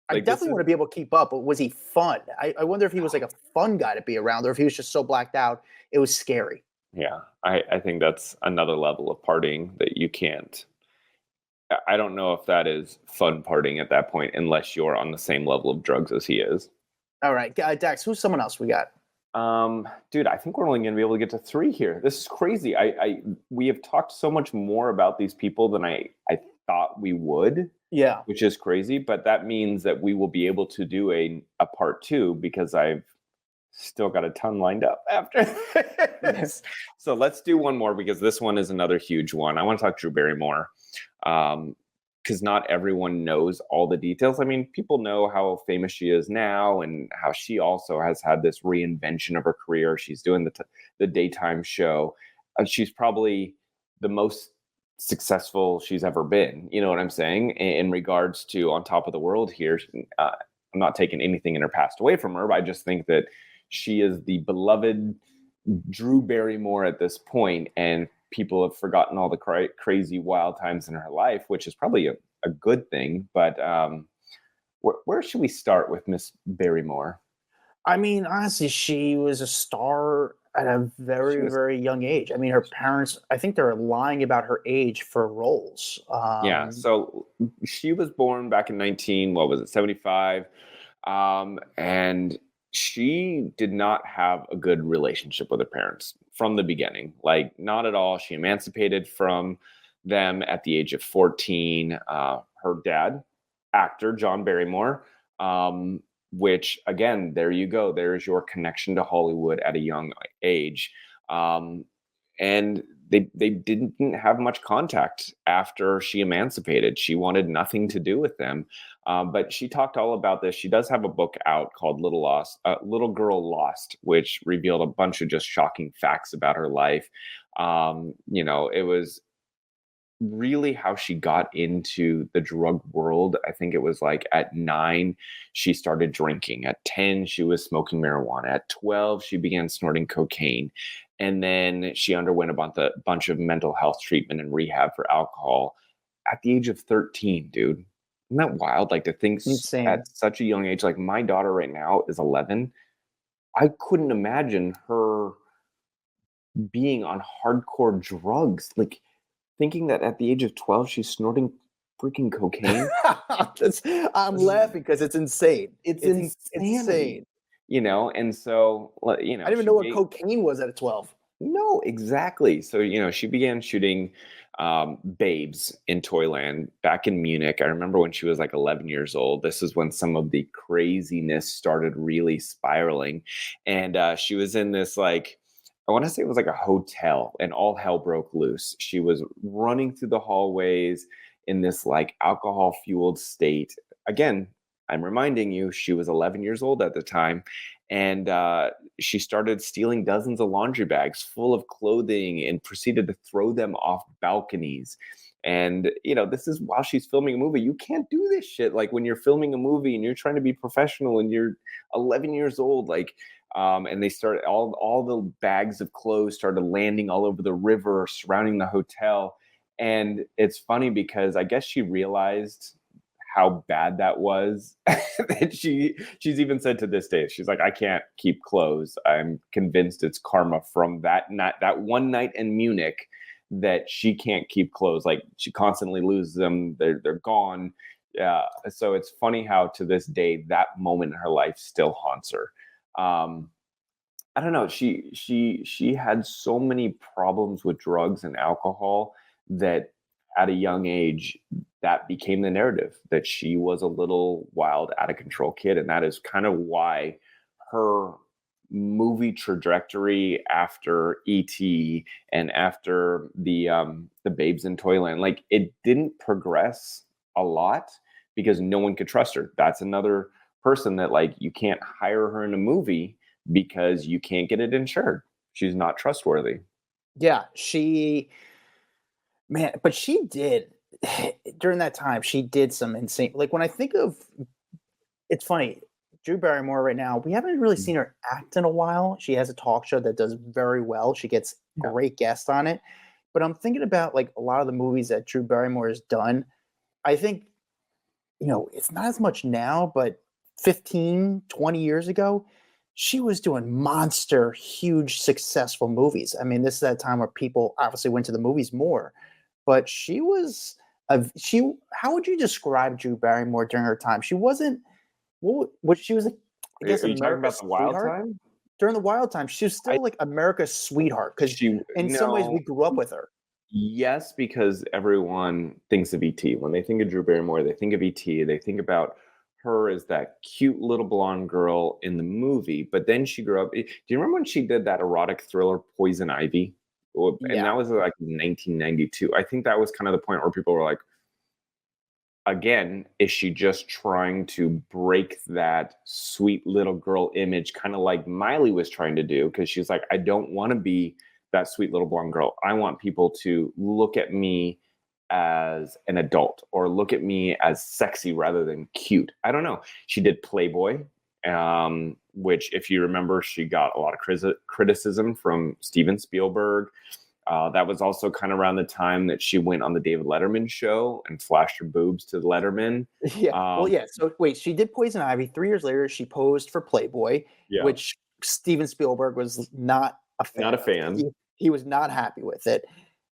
I Like this definitely is want to be able to keep up, but was he fun? I wonder if he was like a fun guy to be around, or if he was just so blacked out, it was scary. Yeah, I think that's another level of partying that you can't. I don't know if that is fun partying at that point unless you're on the same level of drugs as he is. All right, Dax, who's someone else we got? Dude, I think we're only going to be able to get to 3 here. This is crazy. We have talked so much more about these people than I thought we would. Yeah. Which is crazy, but that means that we will be able to do a part 2 because I've still got a ton lined up after this. So let's do one more because this one is another huge one. I want to talk Drew Barrymore. Because not everyone knows all the details. I mean, people know how famous she is now and how she also has had this reinvention of her career. She's doing the daytime show. She's probably the most successful she's ever been. You know what I'm saying? In regards to On Top of the World here, I'm not taking anything in her past away from her, but I just think that she is the beloved Drew Barrymore at this point, and people have forgotten all the crazy wild times in her life, which is probably a good thing. But where should we start with Miss Barrymore? I mean, honestly, she was a star at a very, very young age. I mean, her parents, I think they're lying about her age for roles. Yeah, so she was born back in 75? And she did not have a good relationship with her parents from the beginning. Like, not at all. She emancipated from them at the age of 14. Her dad, actor John Barrymore, which, again, there you go. There's your connection to Hollywood at a young age. And they didn't have much contact after she emancipated. She wanted nothing to do with them. But she talked all about this. She does have a book out called Little Girl Lost, which revealed a bunch of just shocking facts about her life. It was really how she got into the drug world. I think it was like at 9, she started drinking. At 10, she was smoking marijuana. At 12, she began snorting cocaine. And then she underwent a bunch of mental health treatment and rehab for alcohol at the age of 13, dude. Isn't that wild? Like, to think Insane. at such a young age, like my daughter right now is 11. I couldn't imagine her being on hardcore drugs. Like, thinking that at the age of 12, she's snorting freaking cocaine. I'm laughing because it's insane. It's insane. And so, I didn't even know what cocaine was at 12. No, exactly. So, she began shooting babes in Toyland back in Munich. I remember when she was like 11 years old. This is when some of the craziness started really spiraling. And she was in this, like, I want to say it was like a hotel, and all hell broke loose. She was running through the hallways in this like alcohol fueled state. Again, I'm reminding you, she was 11 years old at the time. And she started stealing dozens of laundry bags full of clothing and proceeded to throw them off balconies. And, this is while she's filming a movie. You can't do this shit. Like, when you're filming a movie and you're trying to be professional and you're 11 years old, like, and they started, all the bags of clothes started landing all over the river surrounding the hotel. And it's funny because I guess she realized how bad that was. That she's even said to this day, she's like, I can't keep clothes. I'm convinced it's karma from that one night in Munich, that she can't keep clothes. Like, she constantly loses them. They're gone. So it's funny how to this day that moment in her life still haunts her. I don't know. She had so many problems with drugs and alcohol that at a young age, that became the narrative, that she was a little wild, out of control kid. And that is kind of why her movie trajectory after E.T. and after the Babes in Toyland, like, it didn't progress a lot because no one could trust her. That's another person that, like, you can't hire her in a movie because you can't get it insured. She's not trustworthy. Yeah, but she did during that time. She did some insane. Like, when I think of, it's funny. Drew Barrymore right now, we haven't really seen her act in a while. She has a talk show that does very well. She gets Yeah. great guests on it. But I'm thinking about like a lot of the movies that Drew Barrymore has done. I think, it's not as much now, but 15, 20 years ago, she was doing monster, huge, successful movies. I mean, this is that time where people obviously went to the movies more, but she was how would you describe Drew Barrymore during her time? She wasn't, what she was, I guess, Are you talking America's about the Wild sweetheart. Time? During the Wild Time, she was I still like America's sweetheart because she in some ways no. we grew up with her. Yes, because everyone thinks of ET. When they think of Drew Barrymore, they think of ET. They think about her as that cute little blonde girl in the movie. But then she grew up. Do you remember when she did that erotic thriller Poison Ivy? And Yeah. that was like 1992. I think that was kind of the point where people were like, again, is she just trying to break that sweet little girl image, kind of like Miley was trying to do? Because she's like, I don't want to be that sweet little blonde girl. I want people to look at me as an adult or look at me as sexy rather than cute. I don't know. She did Playboy, which, if you remember, she got a lot of criticism from Steven Spielberg. That was also kind of around the time that she went on the David Letterman show and flashed her boobs to the Letterman. Yeah. Well, yeah. So wait, she did Poison Ivy. 3 years later, she posed for Playboy, Yeah. which Steven Spielberg was not a fan. Not a of. fan. He was not happy with it,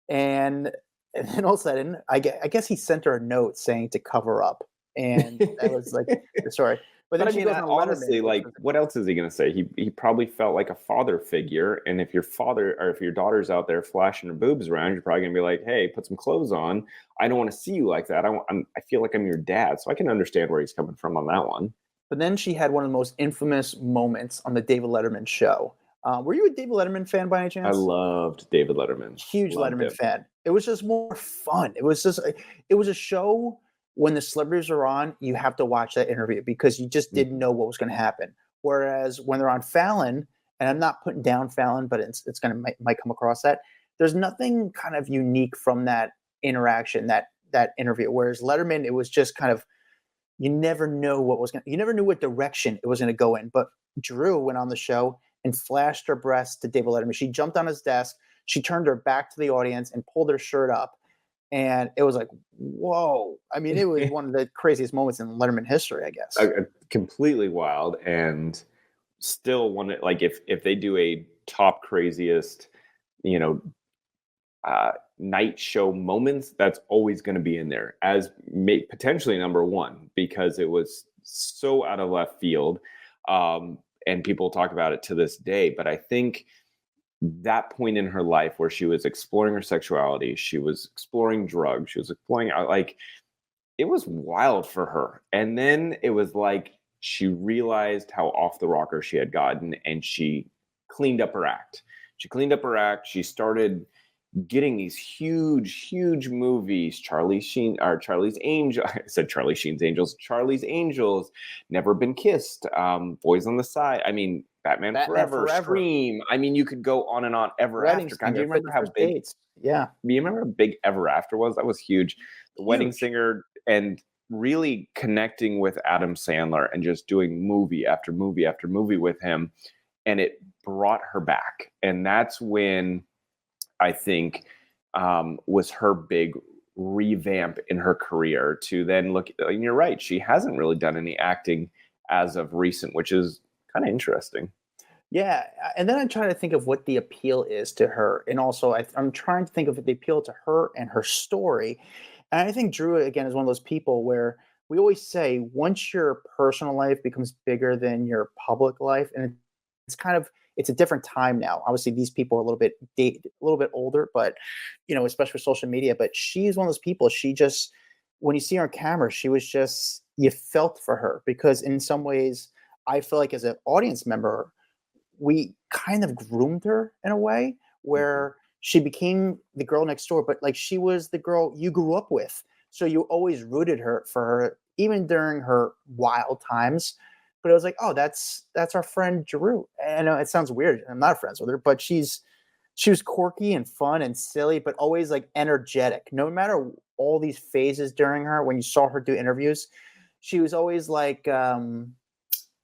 and then all of a sudden, I guess he sent her a note saying to cover up, and that was like the story. But then But I she mean, goes on honestly, Letterman, like, what else is he going to say? He probably felt like a father figure. And if your father or if your daughter's out there flashing her boobs around, you're probably going to be like, hey, put some clothes on. I don't want to see you like that. I feel like I'm your dad. So I can understand where he's coming from on that one. But then she had one of the most infamous moments on the David Letterman show. Were you a David Letterman fan by any chance? I loved David Letterman. Huge Loved Letterman him. fan. It was just more fun. It was a show when the celebrities are on, you have to watch that interview because you just didn't know what was going to happen. Whereas when they're on Fallon, and I'm not putting down Fallon, but it's going to might come across that, there's nothing kind of unique from that interaction, that interview. Whereas Letterman, it was just kind of, you never knew what direction it was going to go in. But Drew went on the show and flashed her breast to David Letterman. She jumped on his desk, she turned her back to the audience and pulled her shirt up. And it was like, whoa. I mean, it was one of the craziest moments in Letterman history, I guess. Completely wild. And still one, like if they do a top craziest, night show moments, that's always going to be in there as potentially number one, because it was so out of left field. And people talk about it to this day. But I think that point in her life where she was exploring her sexuality, she was exploring drugs, she was exploring, like, it was wild for her. And then it was like she realized how off the rocker she had gotten, and she cleaned up her act. She started getting these huge movies. Charlie's Angels, I said Charlie Sheen's Angels, Charlie's Angels, Never Been Kissed, Boys on the Side. I mean, Batman Forever, Scream. I mean, you could go on and on. Ever After. God, do you remember how big? Dates. Yeah. Do you remember how big Ever After was? That was huge. The Wedding Singer, and really connecting with Adam Sandler and just doing movie after movie after movie with him, and it brought her back. And that's when I think was her big revamp in her career. To then look, and you're right, she hasn't really done any acting as of recent, which is kind of interesting. Yeah, and then I'm trying to think of what the appeal is to her, and also I'm trying to think of the appeal to her and her story. And I think Drew, again, is one of those people where we always say once your personal life becomes bigger than your public life, and it's a different time now. Obviously, these people are a little bit older, but especially with social media. But she's one of those people. She just, when you see her on camera, she was just, you felt for her, because in some ways, I feel like as an audience member, we kind of groomed her in a way where she became the girl next door, but like she was the girl you grew up with. So you always rooted for her, even during her wild times. But it was like, oh, that's our friend Drew. And I know it sounds weird. I'm not friends with her, but she was quirky and fun and silly, but always like energetic. No matter all these phases during her, when you saw her do interviews, she was always like,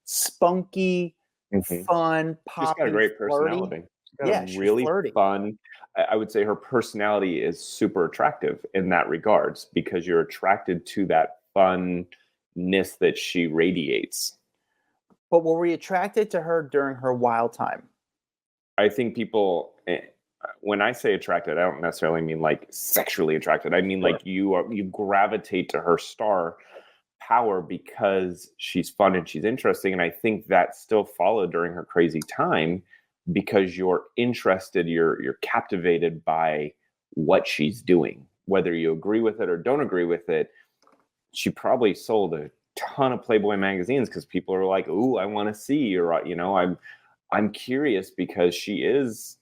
spunky, Mhm. fun, She's got a poppy, great flirty. personality. She's got a Yeah, she's really flirty. fun. I would say her personality is super attractive in that regards because you're attracted to that funness that she radiates. But were we attracted to her during her wild time? I think people, when I say attracted, I don't necessarily mean like sexually attracted. I mean Sure. like you gravitate to her star power because she's fun and she's interesting. And I think that still followed during her crazy time because you're interested, you're captivated by what she's doing, whether you agree with it or don't agree with it. She probably sold a ton of Playboy magazines because people are like, "Ooh, I want to see," or I'm curious because she is,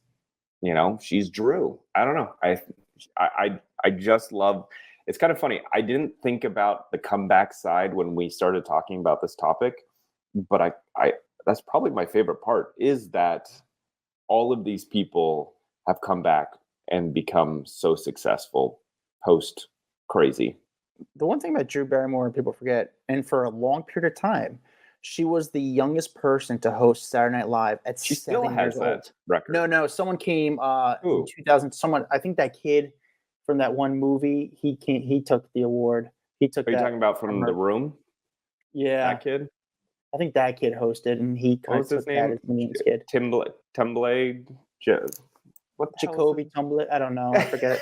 she's Drew. I don't know. I just love. It's kind of funny. I didn't think about the comeback side when we started talking about this topic, but I that's probably my favorite part is that all of these people have come back and become so successful post crazy. The one thing about Drew Barrymore people forget, and for a long period of time, she was the youngest person to host Saturday Night Live at She still 7 years has that old. record. No, someone came in Who? 2000. Someone, I think that kid from that one movie, he took the award. He took Are you that talking about from her. The Room? Yeah, That kid? I think that kid hosted, and he What kind was of his took that name? as the youngest kid. Tumblade? What the hell is Jacoby Tumblet. I don't know. I forget.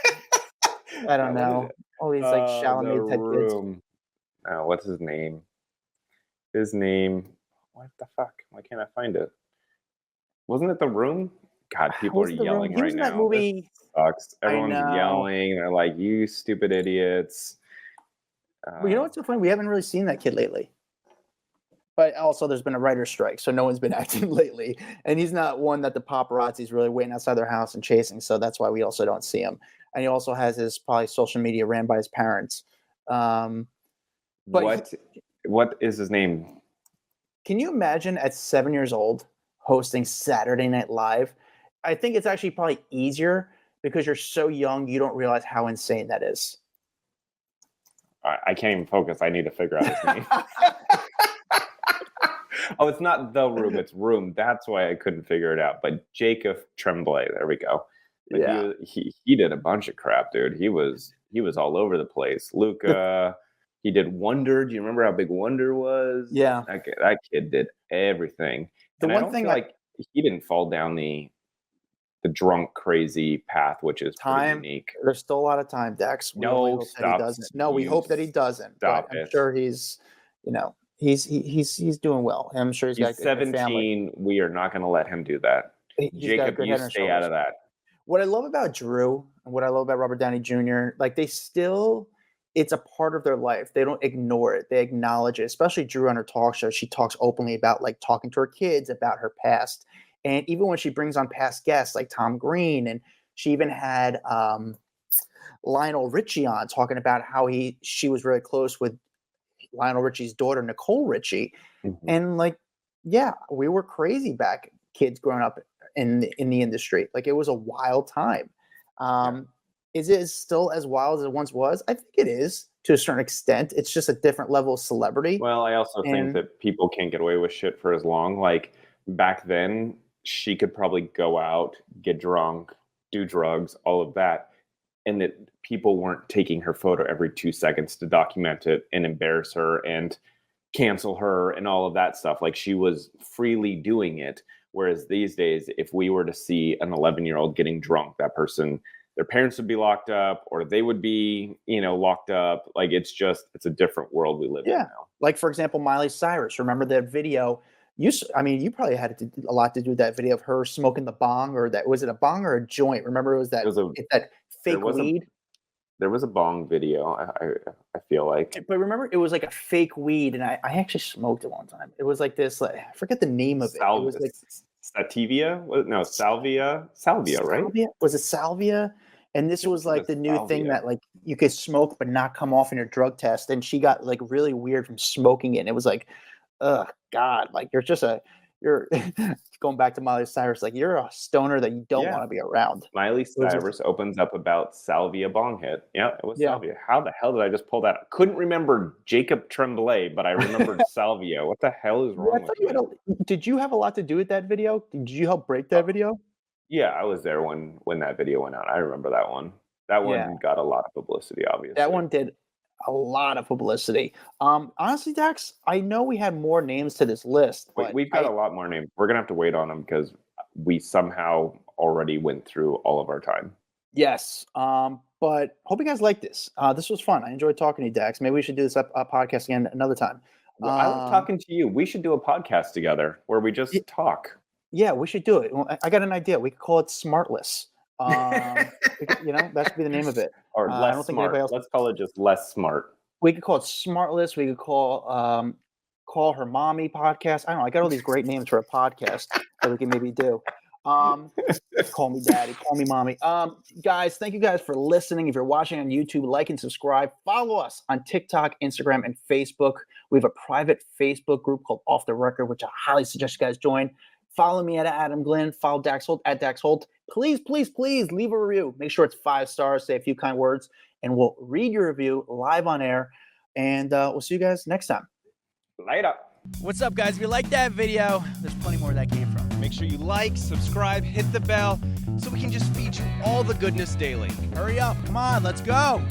I don't What is know. it? All these like The Chalamet type kids. Room. Oh, what's his name? His name. What the fuck? Why can't I find it? Wasn't it The Room? God, people are Was it The Room? yelling He was right in that now. This movie. sucks. I Everyone's know. yelling. They're like, "You stupid idiots." Well, you know what's so funny? We haven't really seen that kid lately. But also, there's been a writer's strike, so no one's been acting lately. And he's not one that the paparazzi's really waiting outside their house and chasing. So that's why we also don't see him. And he also has his probably social media ran by his parents. But What is his name? can you imagine at 7 years old hosting Saturday Night Live? I think it's actually probably easier because you're so young, you don't realize how insane that is. I can't even focus. I need to figure out his name. Oh, it's not The Room. It's Room. That's why I couldn't figure it out. But Jacob Tremblay. There we go. But Yeah. he did a bunch of crap, dude. He was all over the place. Luca. He did Wonder. Do you remember how big Wonder was? Yeah. That kid did everything. The and one I don't thing feel like he didn't fall down the drunk crazy path, which is pretty unique. There's still a lot of time, Dex. We only hope that he doesn't. No, we hope that he doesn't. But I'm sure he's, he's doing well. I'm sure he's got a good 17. family. We are not going to let him do that. Jacob, you stay out of that. What I love about Drew and what I love about Robert Downey Jr., like it's a part of their life. They don't ignore it. They acknowledge it, especially Drew on her talk show. She talks openly about like talking to her kids about her past. And even when she brings on past guests like Tom Green, and she even had Lionel Richie on talking about how she was really close with Lionel Richie's daughter, Nicole Richie. Mm-hmm. And like, yeah, we were crazy back, kids growing up in the industry. Like it was a wild time. Is it still as wild as it once was? I think it is to a certain extent. It's just a different level of celebrity. Well, I also think that people can't get away with shit for as long. Like back then, she could probably go out, get drunk, do drugs, all of that. And that people weren't taking her photo every 2 seconds to document it and embarrass her and cancel her and all of that stuff. Like she was freely doing it. Whereas these days, if we were to see an 11-year-old getting drunk, that person, their parents would be locked up or they would be, locked up. Like it's a different world we live in now. Like, for example, Miley Cyrus. Remember that video? You probably had a lot to do with that video of her smoking the bong, or that was it a bong or a joint? Remember, it was that fake weed. There was a bong video. I feel like, but remember, it was like a fake weed, and I actually smoked it one time. It was like this, like I forget the name of it. It was like sativa. No, salvia. Salvia, right? Was it salvia? And this was like the new thing that like you could smoke but not come off in your drug test. And she got like really weird from smoking it. And it was like, oh God, like you're going back to Miley Cyrus, like you're a stoner that you don't Yeah. want to be around. Miley was Cyrus opens up about salvia bong hit. Yeah, it was Yeah. salvia. How the hell did I just pull that? Couldn't remember Jacob Tremblay, but I remembered salvia. What the hell is Yeah, I wrong thought with me? did you have a lot to do with that video? Did you help break that video? Yeah, I was there when that video went out. I remember that one. That one Yeah. got a lot of publicity, obviously. That one did a lot of publicity. Honestly, Dax, I know we had more names to this list, but We've got a lot more names. We're gonna have to wait on them because we somehow already went through all of our time. yes. But hope you guys like this. This was fun. I enjoyed talking to you, Dax. Maybe we should do this podcast again another time. Well, I love talking to you. We should do a podcast together where we just talk. Yeah, we should do it. Well, I got an idea. We could call it Smartless. That should be the name of it. Or I less don't think smart. anybody else. Let's call it just less smart. We could call it Smartless. We could call her mommy podcast. I don't know. I got all these great names for a podcast that we can maybe do. Call me daddy, call me mommy. Guys, thank you guys for listening. If you're watching on YouTube, like and subscribe. Follow us on TikTok, Instagram, and Facebook. We have a private Facebook group called Off the Record, which I highly suggest you guys join. Follow me at Adam Glyn. Follow Dax Holt at Dax Holt. Please, please, please leave a review. Make sure it's 5 stars. Say a few kind words, and we'll read your review live on air. And we'll see you guys next time. Later. What's up, guys? If you like that video, there's plenty more where that came from. Make sure you like, subscribe, hit the bell so we can just feed you all the goodness daily. Hurry up. Come on, let's go.